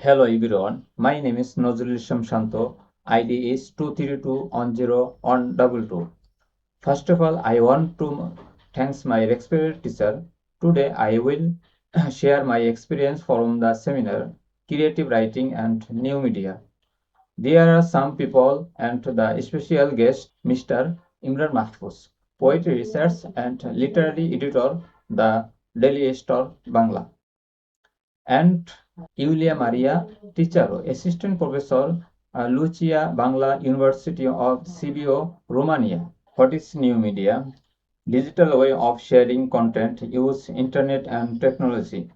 Hello everyone, my name is Nozrul Islam Shanto. ID is 232101222. First of all, I want to thanks my respected teacher. Today I will share my experience from the seminar Creative Writing and New Media. There are some people and the special guest Mr. Imran Mahfouz, poetry research and literary editor, the Daily Star Bangla, and Yulia Maria, teacher, assistant professor, Lucia Bangla University of Sibiu, Romania. What is new media? Digital way of sharing content, use internet and technology.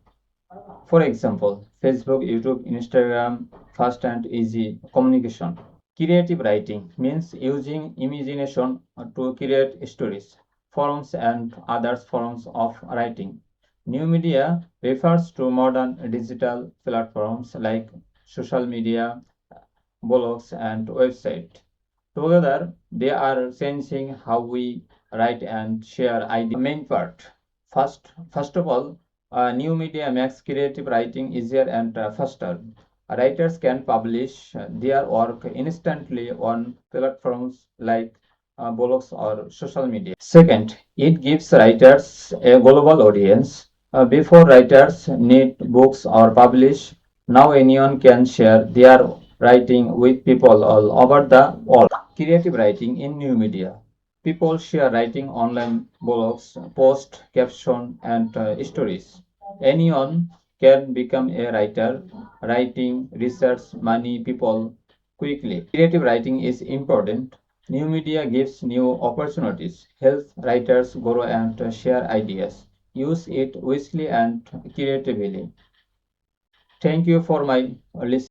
For example, Facebook, YouTube, Instagram, fast and easy communication. Creative writing means using imagination to create stories, forms and other forms of writing. New media refers to modern digital platforms like social media, blogs and websites. Together, they are changing how we write and share ideas. Main part. First of all, new media makes creative writing easier and faster. Writers can publish their work instantly on platforms like blogs or social media. Second, it gives writers a global audience. Before writers need books or publish, now anyone can share their writing with people all over the world. Creative writing in new media. People share writing online blogs, post, caption, and stories. Anyone can become a writer. Writing, research, money, people quickly. Creative writing is important. New media gives new opportunities, helps writers grow and share ideas. Use it wisely and creatively. Thank you for my listening.